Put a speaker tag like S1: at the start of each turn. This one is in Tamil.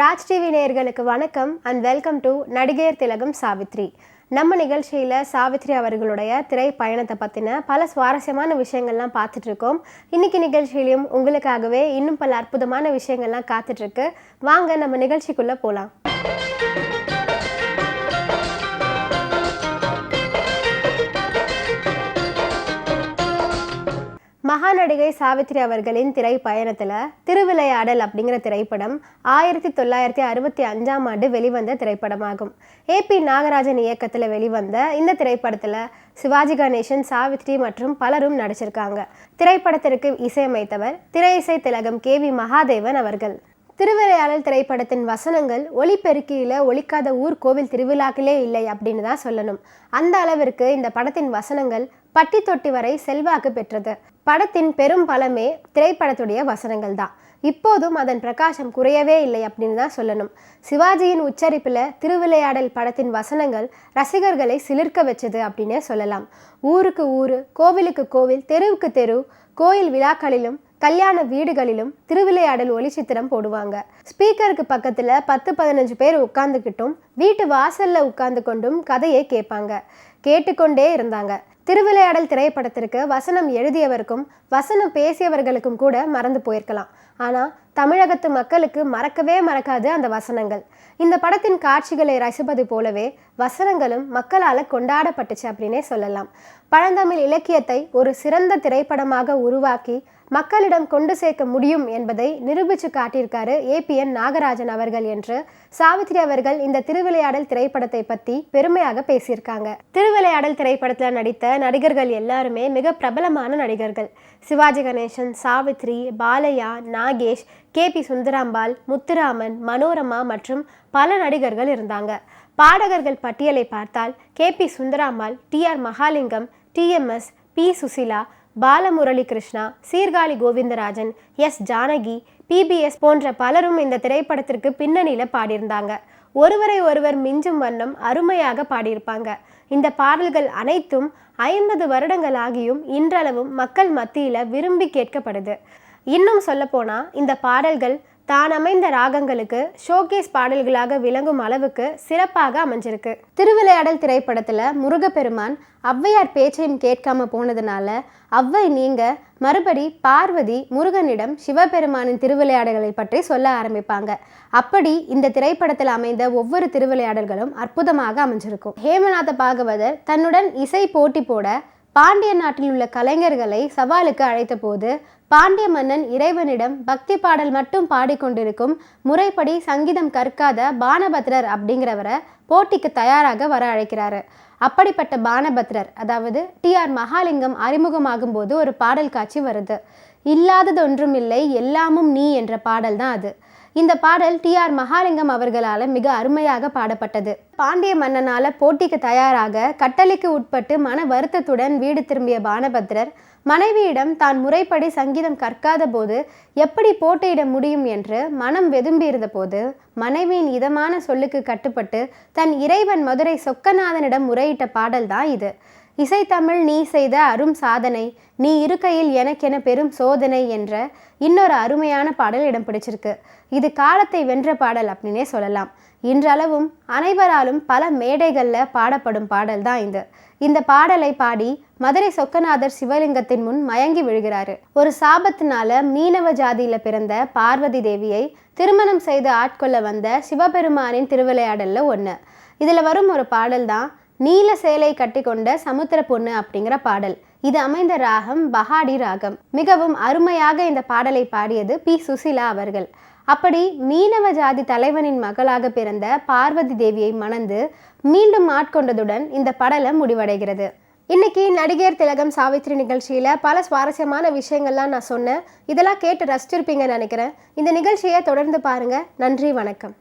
S1: ராஜ் டிவி நேயர்களுக்கு வணக்கம் அண்ட் வெல்கம் டு நடிகையர் திலகம் சாவித்ரி. நம்ம நிகழ்ச்சியில் சாவித்ரி அவர்களுடைய திரை பயணத்தை பற்றின பல சுவாரஸ்யமான விஷயங்கள்லாம் பார்த்துட்டு இருக்கோம். இன்னைக்கு நிகழ்ச்சியிலையும் உங்களுக்காகவே இன்னும் பல அற்புதமான விஷயங்கள்லாம் காத்துட்ருக்கு. வாங்க நம்ம நிகழ்ச்சிக்குள்ளே போகலாம். மகாநடிகை சாவித்ரி அவர்களின் திரை பயணத்தில் திருவிளையாடல் அப்படிங்கிற திரைப்படம் 1965 வெளிவந்த திரைப்படமாகும். ஏபி நாகராஜன் இயக்கத்தில் வெளிவந்த இந்த திரைப்படத்தில் சிவாஜி கணேசன், சாவித்ரி மற்றும் பலரும் நடிச்சிருக்காங்க. திரைப்படத்திற்கு இசையமைத்தவர் திரை இசை திலகம் KV மகாதேவன் அவர்கள். திருவிளையாடல் திரைப்படத்தின் வசனங்கள் ஒலிபெருக்கியில் ஒலிக்காத ஊர் கோவில் திருவிழாக்களே இல்லை அப்படின்னு தான் சொல்லணும். அந்த அளவிற்கு இந்த படத்தின் வசனங்கள் பட்டி தொட்டி வரை செல்வாக்கு பெற்றது. படத்தின் பெரும் பலமே திரைப்படத்துடைய வசனங்கள் தான். இப்போதும் அதன் பிரகாசம் குறையவே இல்லை அப்படின்னு தான் சொல்லணும். சிவாஜியின் உச்சரிப்பில் திருவிளையாடல் படத்தின் வசனங்கள் ரசிகர்களை சிலிர்க்க வச்சது அப்படின்னே சொல்லலாம். ஊருக்கு ஊரு, கோவிலுக்கு கோவில், தெருவுக்கு தெரு, கோயில் விழாக்களிலும் கல்யாண வீடுகளிலும் திருவிளையாடல் ஒளிச்சித்திரம் போடுவாங்க. ஸ்பீக்கருக்கு பக்கத்தில் 10-15 பேர் உட்கார்ந்துக்கிட்டும் வீட்டு வாசல்ல உட்கார்ந்து கொண்டும் கதையை கேட்டுக்கொண்டே இருந்தாங்க. திருவிளையாடல் திரைப்படத்திற்கு வசனம் எழுதியவருக்கும் வசனம் பேசியவர்களுக்கும் கூட மறந்து போயிருக்கலாம். ஆனால் தமிழகத்து மக்களுக்கு மறக்கவே மறக்காது அந்த வசனங்கள். இந்த படத்தின் காட்சிகளை ரசிப்பது போலவே வசனங்களும் மக்களால் கொண்டாடப்பட்டுச்சு அப்படின்னே சொல்லலாம். பழந்தமிழ் இலக்கியத்தை ஒரு சிறந்த திரைப்படமாக உருவாக்கி மக்களிடம் கொண்டு சேர்க்க முடியும் என்பதை நிரூபித்து காட்டியிருக்காரு APN நாகராஜன் அவர்கள் என்று சாவித்ரி அவர்கள் இந்த திருவிளையாடல் திரைப்படத்தை பற்றி பெருமையாக பேசியிருக்காங்க. திருவிளையாடல் திரைப்படத்தில் நடித்த நடிகர்கள் எல்லாருமே மிக பிரபலமான நடிகர்கள். சிவாஜி கணேசன், சாவித்ரி, பாலையா, நாகேஷ், KP சுந்தராம்பாள், முத்துராமன், மனோரமா மற்றும் பல நடிகர்கள் இருந்தாங்க. பாடகர்கள் பட்டியலை பார்த்தால் KP Sundarambal, TR Mahalingam, TMS, P Susheela, Balamurali Krishna, Sirkazhi Govindarajan, S Janaki, PBS போன்ற பலரும் இந்த திரைப்படத்திற்கு பின்னணியில் பாடியிருந்தாங்க. ஒருவரை ஒருவர் மிஞ்சும் வண்ணம் அருமையாக பாடியிருப்பாங்க. இந்த பாடல்கள் அனைத்தும் 50 வருடங்கள் ஆகியும் இன்றளவும் மக்கள் மத்தியில் விரும்பி கேட்கப்படுது. இன்னும் சொல்லப்போனால் இந்த பாடல்கள் தான் அமைந்த ராகங்களுக்கு ஷோகேஸ் பாடல்களாக விளங்கும் அளவுக்கு சிறப்பாக அமைஞ்சிருக்கு. திருவிளையாடல் திரைப்படத்தில் முருகப்பெருமான் ஔவையார் பேச்சையும் கேட்காம போனதுனால ஔவை நீங்க மறுபடி பார்வதி முருகனிடம் சிவபெருமானின் திருவிளையாடல்களை பற்றி சொல்ல ஆரம்பிப்பாங்க. அப்படி இந்த திரைப்படத்தில் அமைந்த ஒவ்வொரு திருவிளையாடல்களும் அற்புதமாக அமைஞ்சிருக்கும். ஹேமநாத பாகவதர் தன்னுடன் இசை போட்டி போட பாண்டிய நாட்டில் உள்ள கலைஞர்களை சவாலுக்கு அழைத்த போது பாண்டிய மன்னன் இறைவனிடம் பக்தி பாடல் மட்டும் பாடிக்கொண்டிருக்கும் முறைப்படி சங்கீதம் கற்காத பானபத்ரர் அப்படிங்கிறவரை போட்டிக்கு தயாராக வர அழைக்கிறாரு. அப்படிப்பட்ட பானபத்ரர் அதாவது TR மகாலிங்கம் அறிமுகமாகும் போது ஒரு பாடல் காட்சி வருது. இல்லாததொன்றும் இல்லை எல்லாமும் நீ என்ற பாடல் தான் அது. இந்த பாடல் TR மகாலிங்கம் அவர்களால் மிக அருமையாக பாடப்பட்டது. பாண்டிய மன்னனால போட்டிக்கு தயாராக கட்டளைக்கு உட்பட்டு மன வருத்தத்துடன் வீடு திரும்பிய பானபத்ரர் மனைவியிடம் தான் முறைப்படி சங்கீதம் கற்காத போது எப்படி போட்டியிட முடியும் என்று மனம் வெதும்பியிருந்த போது மனைவியின் இதமான சொல்லுக்கு கட்டுப்பட்டு தன் இறைவன் மதுரை சொக்கநாதனிடம் முறையிட்ட பாடல் தான் இது. இசைத்தமிழ் நீ செய்த அரும் சாதனை, நீ இருக்கையில் எனக்கென பெரும் சோதனை என்ற இன்னொரு அருமையான பாடல் இடம் பிடிச்சிருக்கு. இது காலத்தை வென்ற பாடல் அப்படின்னே சொல்லலாம். இன்றளவும் அனைவராலும் பல மேடைகளில் பாடப்படும் பாடல் தான் இது. இந்த பாடலை பாடி மதுரை சொக்கநாதர் சிவலிங்கத்தின் முன் மயங்கி விழுகிறாரு. ஒரு சாபத்தினால மீனவ ஜாதியில் பிறந்த பார்வதி தேவியை திருமணம் செய்து ஆட்கொள்ள வந்த சிவபெருமானின் திருவிளையாடல்ல ஒன்று. இதில் வரும் ஒரு பாடல் தான் நீல சேலை கட்டி கொண்ட சமுத்திர பொண்ணு அப்படிங்கிற பாடல். இது அமைந்த ராகம் பஹாடி ராகம். மிகவும் அருமையாக இந்த பாடலை பாடியது P சுசிலா அவர்கள். அப்படி மீனவ ஜாதி தலைவனின் மகளாக பிறந்த பார்வதி தேவியை மணந்து மீண்டும் ஆட்கொண்டதுடன் இந்த படலம் முடிவடைகிறது. இன்னைக்கு நடிகையர் திலகம் சாவித்ரி நிகழ்ச்சியில் பல சுவாரஸ்யமான விஷயங்கள்லாம் நான் சொன்னேன். இதெல்லாம் கேட்டு ரசிச்சிருப்பீங்கன்னு நினைக்கிறேன். இந்த நிகழ்ச்சியை தொடர்ந்து பாருங்க. நன்றி, வணக்கம்.